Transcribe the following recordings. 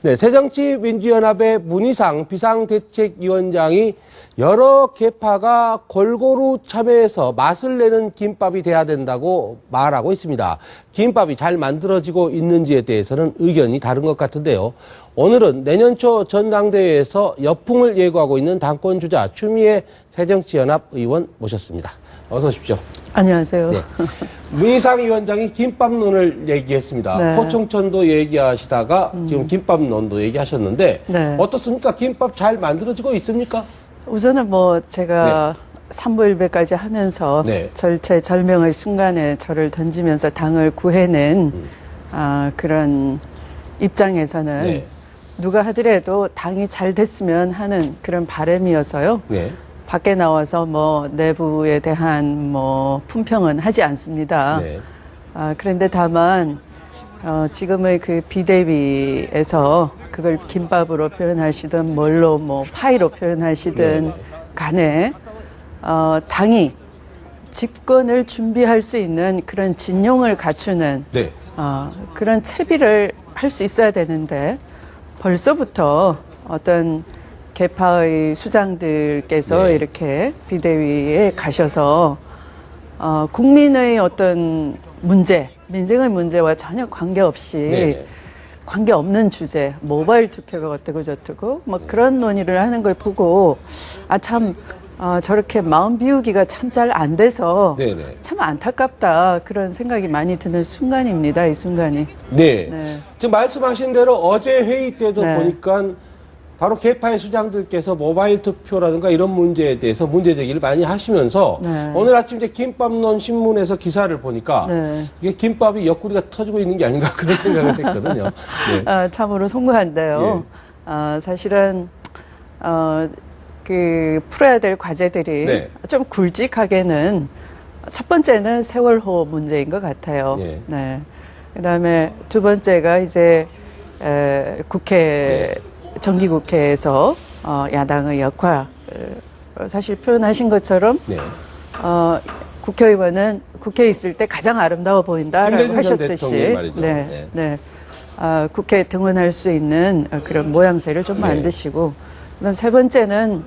네, 새정치민주연합의 문희상 비상대책위원장이 여러 계파가 골고루 참여해서 맛을 내는 김밥이 돼야 된다고 말하고 있습니다. 김밥이 잘 만들어지고 있는지에 대해서는 의견이 다른 것 같은데요. 오늘은 내년 초 전당대회에서 여풍을 예고하고 있는 당권주자 추미애 새정치연합 의원 모셨습니다. 어서 오십시오. 안녕하세요. 네. 문희상 위원장이 김밥론을 얘기했습니다. 네. 포청천도 얘기하시다가 지금 김밥론도 얘기하셨는데 네. 어떻습니까? 김밥 잘 만들어지고 있습니까? 우선은 뭐 제가 삼보일배까지 하면서 네. 절체절명의 순간에 저를 던지면서 당을 구해낸 그런 입장에서는 네. 누가 하더라도 당이 잘 됐으면 하는 그런 바람이어서요. 네. 밖에 나와서 뭐 내부에 대한 뭐 품평은 하지 않습니다. 네. 그런데 다만 지금의 그 비대위에서 그걸 김밥으로 표현하시든 뭘로 뭐 파이로 표현하시든 네. 간에 당이 집권을 준비할 수 있는 그런 진용을 갖추는 네. 그런 채비를 할 수 있어야 되는데 벌써부터 어떤 개파의 수장들께서 네. 이렇게 비대위에 가셔서 국민의 어떤 문제, 민생의 문제와 전혀 관계없이 네. 관계없는 주제, 모바일 투표가 어떻고 저떻고 뭐 그런 논의를 하는 걸 보고 참 저렇게 마음 비우기가 참 잘 안 돼서 네네. 참 안타깝다 그런 생각이 많이 드는 순간입니다. 이 순간이. 네. 네. 지금 말씀하신 대로 어제 회의 때도 네. 보니까 바로 개파의 수장들께서 모바일 투표라든가 이런 문제에 대해서 문제 제기를 많이 하시면서 네. 오늘 아침 이제 김밥론 신문에서 기사를 보니까 네. 이게 김밥이 옆구리가 터지고 있는 게 아닌가 그런 생각을 했거든요. 네. 참으로 송구한데요. 사실은 그 풀어야 될 과제들이 네. 좀 굵직하게는 첫 번째는 세월호 문제인 것 같아요. 예. 네. 그다음에 두 번째가 이제 국회 정기국회에서 야당의 역할 사실 표현하신 것처럼 네. 국회의원은 국회에 있을 때 가장 아름다워 보인다라고 김대중 전 하셨듯이 대통령 말이죠. 네, 네. 국회에 등원할 수 있는 그런 모양새를 좀 네. 만드시고 그다음 세 번째는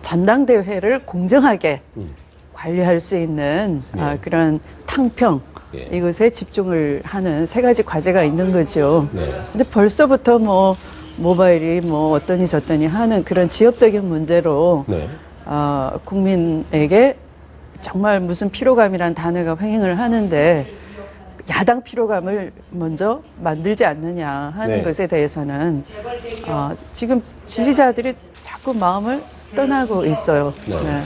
전당대회를 공정하게 관리할 수 있는 네. 그런 탕평 예. 이것에 집중을 하는 세 가지 과제가 있는 거죠. 네. 근데 벌써부터 뭐 모바일이 뭐 어떠니 저떠니 하는 그런 지역적인 문제로 네. 국민에게 정말 무슨 피로감이란 단어가 횡행을 하는데 야당 피로감을 먼저 만들지 않느냐 하는 네. 것에 대해서는 지금 지지자들이 자꾸 마음을 떠나고 있어요. 네. 네.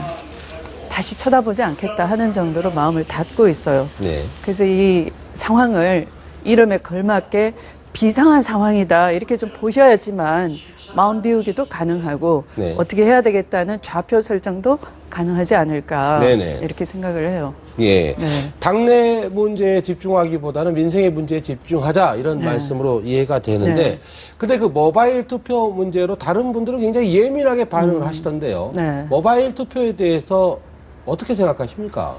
다시 쳐다보지 않겠다 하는 정도로 마음을 닫고 있어요. 네. 그래서 이 상황을 이름에 걸맞게 비상한 상황이다 이렇게 좀 보셔야지만 마음 비우기도 가능하고 네. 어떻게 해야 되겠다는 좌표 설정도 가능하지 않을까 네네. 이렇게 생각을 해요. 예. 네. 당내 문제에 집중하기보다는 민생의 문제에 집중하자 이런 말씀으로 이해가 되는데 네. 근데 그 모바일 투표 문제로 다른 분들은 굉장히 예민하게 반응을 하시던데요. 네. 모바일 투표에 대해서 어떻게 생각하십니까?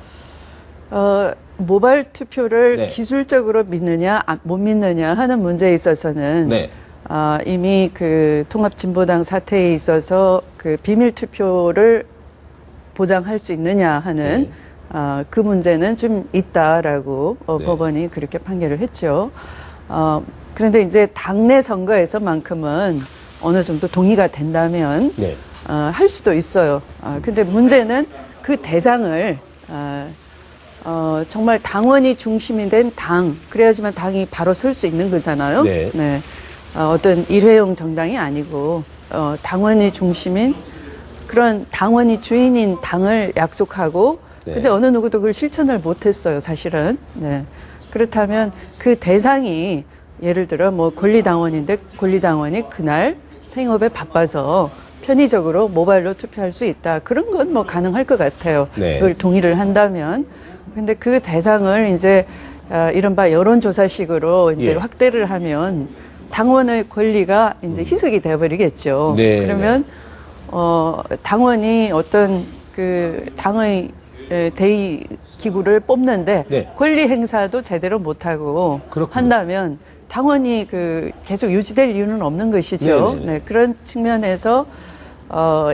모바일 투표를 네. 기술적으로 믿느냐 못 믿느냐 하는 문제에 있어서는 네. 이미 그 통합진보당 사태에 있어서 그 비밀 투표를 보장할 수 있느냐 하는 그 문제는 좀 있다라고 네. 법원이 그렇게 판결을 했죠. 그런데 이제 당내 선거에서만큼은 어느 정도 동의가 된다면 네. 할 수도 있어요. 근데 문제는 그 대상을 정말 당원이 중심이 된 당, 그래야지만 당이 바로 설 수 있는 거잖아요. 네. 어떤 일회용 정당이 아니고 당원이 중심인 그런 당원이 주인인 당을 약속하고 네. 근데 어느 누구도 그걸 실천을 못했어요, 사실은. 네. 그렇다면 그 대상이 예를 들어 뭐 권리당원인데 권리당원이 그날 생업에 바빠서 편의적으로 모바일로 투표할 수 있다. 그런 건 뭐 가능할 것 같아요. 네. 그걸 동의를 한다면. 근데 그 대상을 이제 이른바 여론조사식으로 이제 예. 확대를 하면 당원의 권리가 이제 희석이 되어버리겠죠. 네, 그러면 당원이 어떤 그 당의 대의 기구를 뽑는데 네. 권리 행사도 제대로 못하고 그렇군요. 한다면 당원이 계속 유지될 이유는 없는 것이죠. 네네네. 네, 그런 측면에서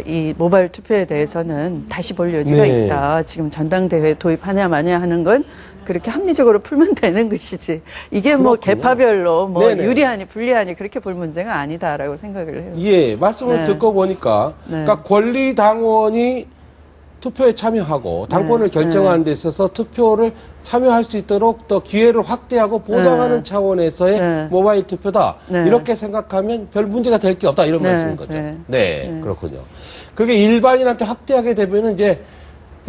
이 모바일 투표에 대해서는 다시 볼 여지가 네. 있다. 지금 전당대회 도입하냐 마냐 하는 건 그렇게 합리적으로 풀면 되는 것이지. 이게 뭐 그렇군요. 개파별로 뭐 네네. 유리하니 불리하니 그렇게 볼 문제가 아니다라고 생각을 해요. 예, 말씀을 네. 듣고 보니까, 네. 그러니까 권리당원이 투표에 참여하고 당권을 네. 결정하는 데 있어서 투표를 참여할 수 있도록 더 기회를 확대하고 보장하는 네. 차원에서의 네. 모바일 투표다. 네. 이렇게 생각하면 별 문제가 될 게 없다. 이런 네. 말씀인 거죠. 네. 네, 그렇군요. 그게 일반인한테 확대하게 되면은 이제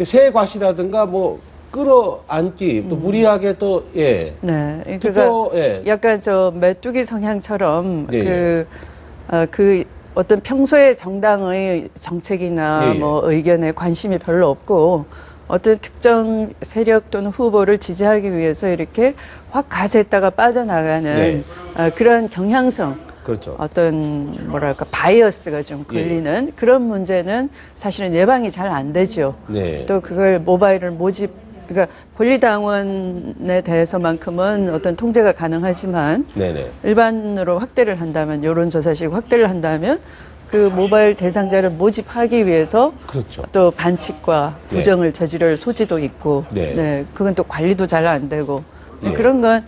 세 과시라든가 뭐 끌어안기 또 무리하게 또 예. 네. 투표 그러니까 예. 약간 저 메뚜기 성향처럼 예, 그 어떤 평소에 정당의 정책이나 예, 예. 뭐 의견에 관심이 별로 없고 어떤 특정 세력 또는 후보를 지지하기 위해서 이렇게 확 가세했다가 빠져나가는 네. 그런 경향성, 그렇죠. 어떤 뭐랄까 바이어스가 좀 예. 걸리는 그런 문제는 사실은 예방이 잘 안 되죠. 네. 또 그걸 모바일을 그러니까 권리당원에 대해서만큼은 어떤 통제가 가능하지만 네네. 일반으로 확대를 한다면 여론조사식 확대를 한다면 그 모바일 대상자를 모집하기 위해서 그렇죠. 또 반칙과 네. 부정을 저지를 소지도 있고 네. 그건 또 관리도 잘 안 되고 예. 그런 건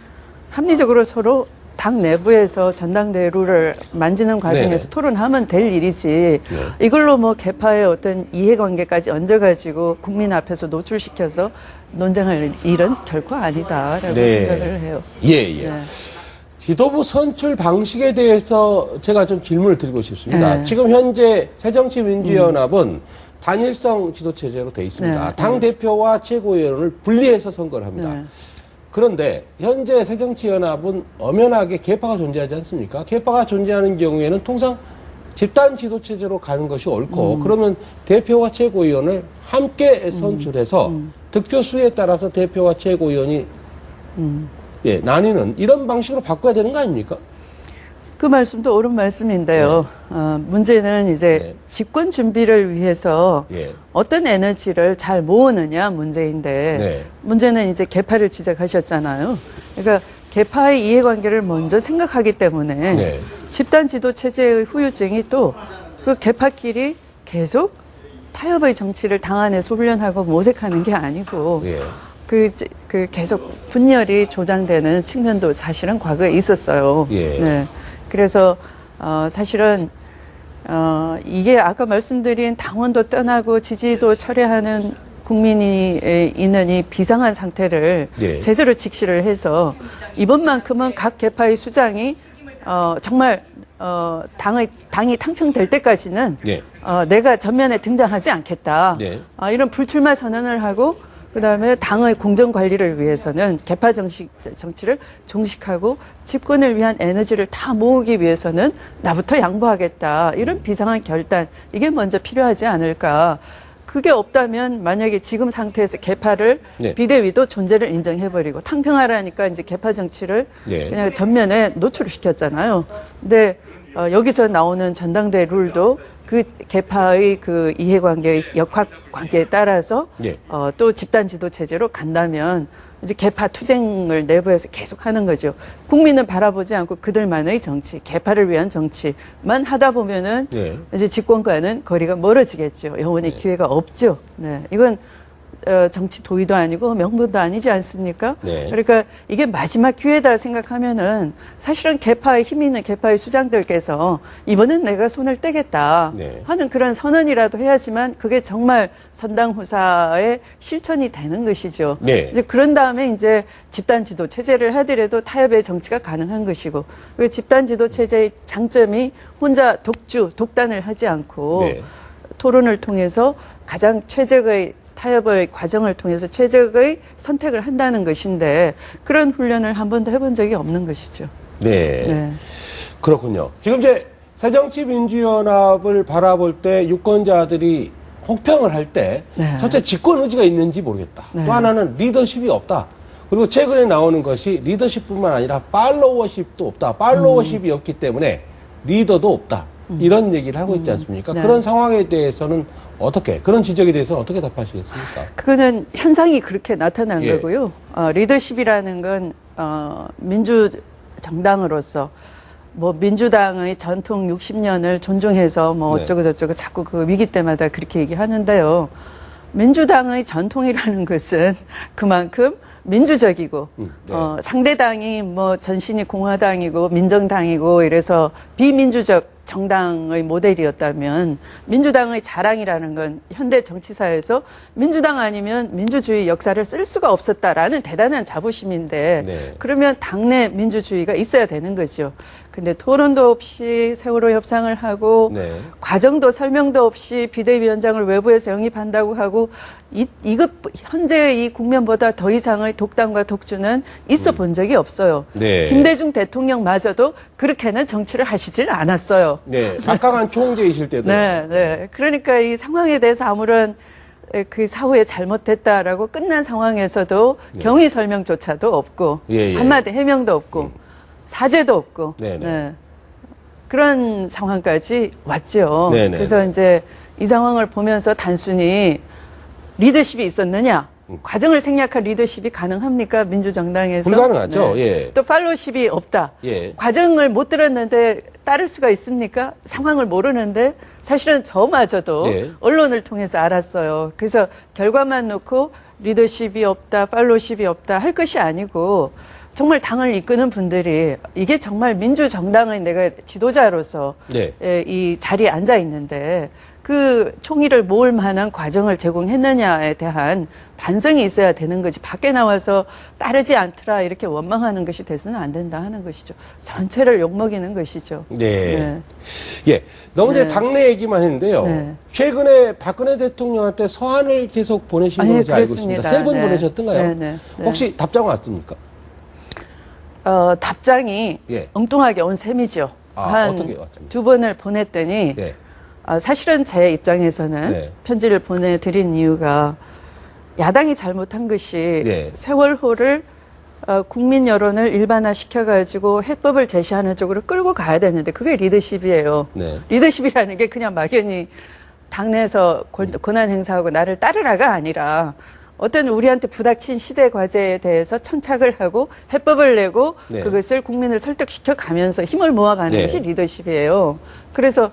합리적으로 서로 당 내부에서 전당대회 룰을 만지는 과정에서 네네. 토론하면 될 일이지 이걸로 뭐 개파의 어떤 이해관계까지 얹어가지고 국민 앞에서 노출시켜서 논쟁할 일은 결코 아니다라고 네. 생각을 해요. 예, 예. 네. 지도부 선출 방식에 대해서 제가 좀 질문을 드리고 싶습니다. 네. 지금 현재 새정치민주연합은 단일성 지도체제로 돼 있습니다. 네. 당대표와 최고위원을 분리해서 선거를 합니다. 네. 그런데 현재 새정치연합은 엄연하게 개파가 존재하지 않습니까? 개파가 존재하는 경우에는 통상 집단 지도체제로 가는 것이 옳고 그러면 대표와 최고위원을 함께 선출해서 득표수에 따라서 대표와 최고위원이 예, 나뉘는 이런 방식으로 바꿔야 되는 거 아닙니까? 그 말씀도 옳은 말씀인데요. 문제는 이제 네. 집권 준비를 위해서 예. 어떤 에너지를 잘 모으느냐 문제인데 네. 문제는 이제 개파를 지적하셨잖아요. 그러니까 개파의 이해관계를 먼저 생각하기 때문에 네. 집단 지도 체제의 후유증이 또 그 개파끼리 계속 타협의 정치를 당 안에서 훈련하고 모색하는 게 아니고 예. 그 계속 분열이 조장되는 측면도 사실은 과거에 있었어요. 예. 네. 그래서 사실은 이게 아까 말씀드린 당원도 떠나고 지지도 철회하는 국민이 있는 이 비상한 상태를 예. 제대로 직시를 해서 이번만큼은 각 개파의 수장이 정말 당이 탕평될 때까지는 예. 내가 전면에 등장하지 않겠다. 네. 이런 불출마 선언을 하고 그다음에 당의 공정 관리를 위해서는 개파 정치를 종식하고 집권을 위한 에너지를 다 모으기 위해서는 나부터 양보하겠다. 이런 비상한 결단 이게 먼저 필요하지 않을까. 그게 없다면 만약에 지금 상태에서 개파를 네. 비대위도 존재를 인정해버리고 탕평하라니까 이제 개파 정치를 네. 그냥 전면에 노출을 시켰잖아요. 근데 여기서 나오는 전당대 룰도 그 개파의 그 이해관계, 역학관계에 따라서 네. 또 집단 지도 체제로 간다면 이제 개파 투쟁을 내부에서 계속 하는 거죠. 국민은 바라보지 않고 그들만의 정치, 개파를 위한 정치만 하다 보면은 네. 이제 집권과는 거리가 멀어지겠죠. 영원히 기회가 없죠. 네, 이건 정치 도의도 아니고 명분도 아니지 않습니까? 네. 그러니까 이게 마지막 기회다 생각하면은 사실은 개파의 힘 있는 개파의 수장들께서 이번엔 내가 손을 떼겠다 네. 하는 그런 선언이라도 해야지만 그게 정말 선당 후사의 실천이 되는 것이죠. 네. 이제 그런 다음에 이제 집단 지도 체제를 하더라도 타협의 정치가 가능한 것이고 그 집단 지도 체제의 장점이 혼자 독단을 하지 않고 네. 토론을 통해서 가장 최적의 타협의 과정을 통해서 최적의 선택을 한다는 것인데 그런 훈련을 한 번도 해본 적이 없는 것이죠. 네. 네. 그렇군요. 지금 이제 새정치민주연합을 바라볼 때 유권자들이 혹평을 할 때 네. 첫째 집권 의지가 있는지 모르겠다. 네. 또 하나는 리더십이 없다. 그리고 최근에 나오는 것이 리더십뿐만 아니라 팔로워십도 없다. 팔로워십이 없기 때문에 리더도 없다. 이런 얘기를 하고 있지 않습니까? 네. 그런 상황에 대해서는 그런 지적에 대해서는 어떻게 답하시겠습니까? 그거는 현상이 그렇게 나타난 예. 거고요. 리더십이라는 건 민주 정당으로서 뭐 민주당의 전통 60년을 존중해서 뭐 네. 어쩌고 저쩌고 자꾸 그 위기 때마다 그렇게 얘기하는데요. 민주당의 전통이라는 것은 그만큼 민주적이고 네. 상대당이 뭐 전신이 공화당이고 민정당이고 이래서 비민주적 정당의 모델이었다면 민주당의 자랑이라는 건 현대 정치사에서 민주당 아니면 민주주의 역사를 쓸 수가 없었다라는 대단한 자부심인데 네. 그러면 당내 민주주의가 있어야 되는 거죠. 근데 토론도 없이 세월호 협상을 하고 네. 과정도 설명도 없이 비대위원장을 외부에서 영입한다고 하고 현재의 이 국면보다 더 이상의 독단과 독주는 있어 본 적이 없어요. 네. 김대중 대통령마저도 그렇게는 정치를 하시질 않았어요. 네. 박강한 총재이실 때도. 네, 네. 그러니까 이 상황에 대해서 아무런 그 사후에 잘못됐다라고 끝난 상황에서도 경위 설명조차도 없고 예, 예. 한마디 해명도 없고 사죄도 없고 네네. 네. 그런 상황까지 왔죠. 네네. 그래서 이제 이 상황을 보면서 단순히 리더십이 있었느냐? 과정을 생략한 리더십이 가능합니까? 민주정당에서. 불가능하죠. 예. 또 팔로우십이 없다. 예. 과정을 못 들었는데 따를 수가 있습니까? 상황을 모르는데 사실은 저마저도 예. 언론을 통해서 알았어요. 그래서 결과만 놓고 리더십이 없다, 팔로우십이 없다 할 것이 아니고 정말 당을 이끄는 분들이 이게 정말 민주정당의 내가 지도자로서 네. 이 자리에 앉아 있는데 그 총의를 모을 만한 과정을 제공했느냐에 대한 반성이 있어야 되는 거지. 밖에 나와서 따르지 않더라 이렇게 원망하는 것이 돼서는 안 된다 하는 것이죠. 전체를 욕먹이는 것이죠. 네. 예. 너무 이제 당내 얘기만 했는데요. 네. 최근에 박근혜 대통령한테 서한을 계속 보내신 아니, 걸로 알고 그렇습니다. 있습니다. 3번 네. 보내셨던가요? 네, 네, 네. 혹시 답장 왔습니까? 답장이 예. 엉뚱하게 온 셈이죠. 한 어떻게 왔습니까? 2번을 보냈더니 예. 사실은 제 입장에서는 네. 편지를 보내드린 이유가 야당이 잘못한 것이 네. 세월호를 국민 여론을 일반화시켜가지고 해법을 제시하는 쪽으로 끌고 가야 되는데 그게 리더십이에요. 네. 리더십이라는 게 그냥 막연히 당내에서 권한 행사하고 나를 따르라가 아니라 어떤 우리한테 부닥친 시대 과제에 대해서 천착을 하고 해법을 내고 네. 그것을 국민을 설득시켜 가면서 힘을 모아가는 네. 것이 리더십이에요. 그래서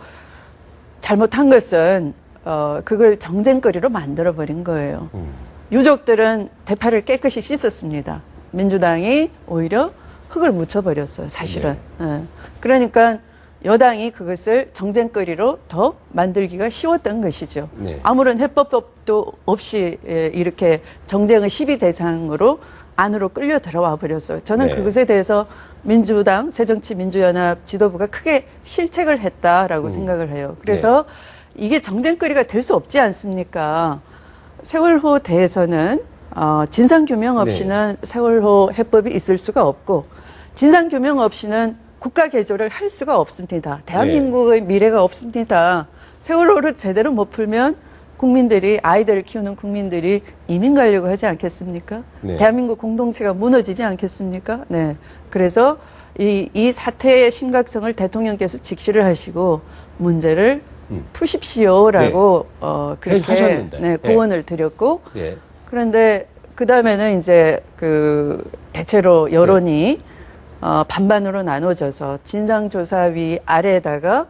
잘못한 것은 그걸 정쟁거리로 만들어버린 거예요. 유족들은 대파를 깨끗이 씻었습니다. 민주당이 오히려 흙을 묻혀버렸어요. 사실은. 예. 그러니까 여당이 그것을 정쟁거리로 더 만들기가 쉬웠던 것이죠. 네. 아무런 해법도 없이 이렇게 정쟁의 시비 대상으로 안으로 끌려 들어와 버렸어요. 저는 네. 그것에 대해서 민주당, 새정치민주연합 지도부가 크게 실책을 했다라고 생각을 해요. 그래서 이게 정쟁거리가 될 수 없지 않습니까? 세월호 대해서는 진상규명 없이는 세월호 해법이 있을 수가 없고 진상규명 없이는 국가 개조를 할 수가 없습니다. 대한민국의 미래가 없습니다. 세월호를 제대로 못 풀면 국민들이 아이들을 키우는 국민들이 이민 가려고 하지 않겠습니까? 네. 대한민국 공동체가 무너지지 않겠습니까? 네. 그래서 이 사태의 심각성을 대통령께서 직시를 하시고 문제를 푸십시오라고 그렇게 하셨는데. 고언을 드렸고 예. 그런데 그 다음에는 이제 그 대체로 여론이 반반으로 나눠져서 진상조사위 아래에다가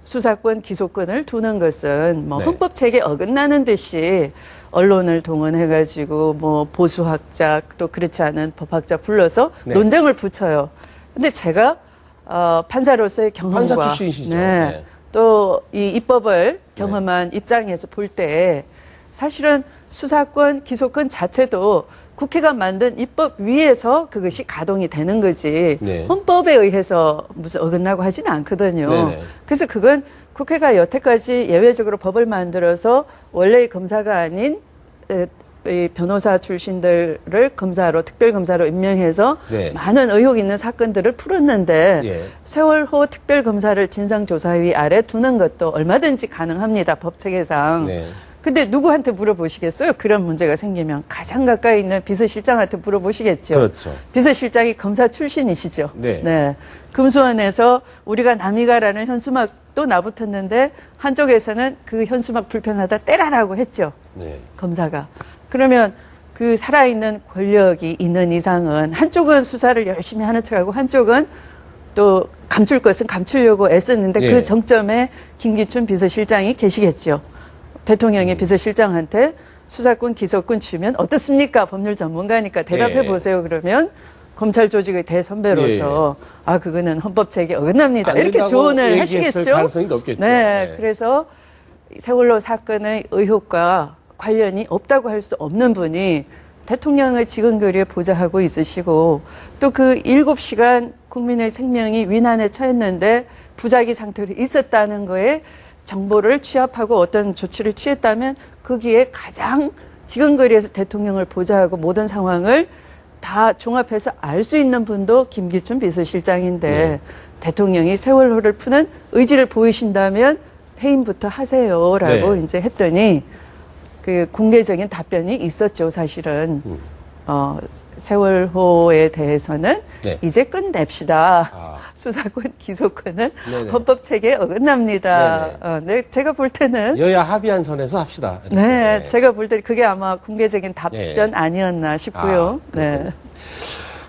수사권, 기소권을 두는 것은 뭐 네. 헌법 체계 어긋나는 듯이 언론을 동원해가지고 뭐 보수학자 또 그렇지 않은 법학자 불러서 네. 논쟁을 붙여요. 근데 제가 판사로서의 경험과 판사 출신이시죠. 네. 또 이 입법을 경험한 입장에서 볼 때 사실은 수사권, 기소권 자체도 국회가 만든 입법 위에서 그것이 가동이 되는 거지 네. 헌법에 의해서 무슨 어긋나고 하지는 않거든요. 네네. 그래서 그건 국회가 여태까지 예외적으로 법을 만들어서 원래의 검사가 아닌 이 변호사 출신들을 검사로 특별검사로 임명해서 네. 많은 의혹 있는 사건들을 풀었는데 예. 세월호 특별검사를 진상조사위 아래 두는 것도 얼마든지 가능합니다. 법체계상. 네. 근데 누구한테 물어보시겠어요? 그런 문제가 생기면 가장 가까이 있는 비서실장한테 물어보시겠죠. 그렇죠. 비서실장이 검사 출신이시죠. 네. 금수원에서 우리가 남이가라는 현수막도 나붙었는데 한쪽에서는 그 현수막 불편하다 떼라라고 했죠. 네. 검사가. 그러면 그 살아있는 권력이 있는 이상은 한쪽은 수사를 열심히 하는 척하고 한쪽은 또 감출 것은 감추려고 애쓰는데 예. 그 정점에 김기춘 비서실장이 계시겠죠. 대통령이 비서실장한테 수사권, 기소권 주면 어떻습니까? 법률 전문가니까 대답해 예. 보세요. 그러면 검찰 조직의 대선배로서 아 그거는 헌법 체계에 어긋납니다. 안 이렇게 된다고 조언을 얘기했을 하시겠죠. 가능성이 높겠죠. 네, 네. 그래서 세월호 사건의 의혹과 관련이 없다고 할 수 없는 분이 대통령의 직원거리에 보좌하고 있으시고 또 그 7시간 국민의 생명이 위난에 처했는데 부작위 상태로 있었다는 거에 정보를 취합하고 어떤 조치를 취했다면 거기에 가장 직원거리에서 대통령을 보좌하고 모든 상황을 다 종합해서 알 수 있는 분도 김기춘 비서실장인데 네. 대통령이 세월호를 푸는 의지를 보이신다면 해임부터 하세요라고 네. 이제 했더니 그 공개적인 답변이 있었죠, 사실은. 세월호에 대해서는 네. 이제 끝냅시다. 아. 수사권, 기소권은 네네. 헌법 체계에 어긋납니다. 네네. 네, 제가 볼 때는 여야 합의한 선에서 합시다. 이렇게. 네, 제가 볼 때 그게 아마 공개적인 답변 네. 아니었나 싶고요. 아, 네.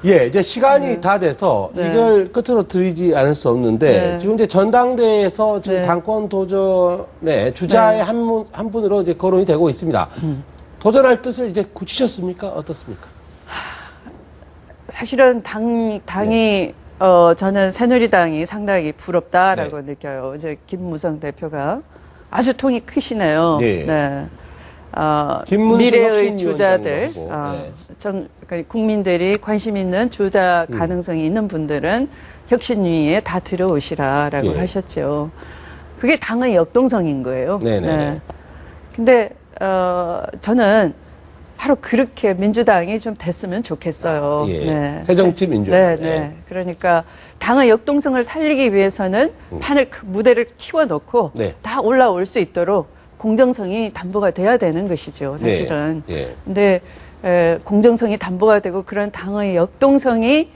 예, 이제 시간이 다 돼서 네. 이걸 끝으로 드리지 않을 수 없는데 네. 지금 이제 전당대회에서 지금 네. 당권 도전의 주자의 네. 한 분으로 이제 거론이 되고 있습니다. 도전할 뜻을 이제 굳히셨습니까? 어떻습니까? 사실은 당이 저는 새누리당이 상당히 부럽다라고 느껴요. 이제 김무성 대표가 아주 통이 크시네요. 네. 김문수 미래의 혁신위원장도 주자들, 하고, 네. 그러니까 국민들이 관심 있는 주자 가능성이 있는 분들은 혁신위에 다 들어오시라라고 예. 하셨죠. 그게 당의 역동성인 거예요. 네네네. 네. 근데 저는 바로 그렇게 민주당이 좀 됐으면 좋겠어요. 예. 새정치민주연합. 네, 예. 네. 그러니까 당의 역동성을 살리기 위해서는 판을 무대를 키워놓고 네. 다 올라올 수 있도록 공정성이 담보가 돼야 되는 것이죠, 사실은. 네. 예. 근데 공정성이 담보가 되고 그런 당의 역동성이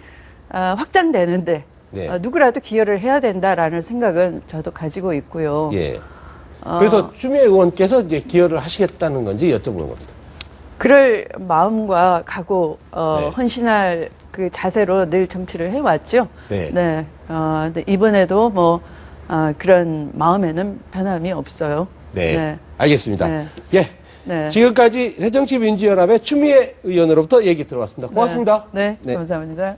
확장되는데 네. 누구라도 기여를 해야 된다라는 생각은 저도 가지고 있고요. 예. 그래서 추미애 의원께서 이제 기여를 하시겠다는 건지 여쭤보는 겁니다. 그럴 마음과 각오, 네. 헌신할 그 자세로 늘 정치를 해왔죠. 네. 근데 이번에도 뭐 그런 마음에는 변함이 없어요. 네. 알겠습니다. 네. 예. 네. 지금까지 새정치민주연합의 추미애 의원으로부터 얘기 들어봤습니다. 고맙습니다. 네, 감사합니다.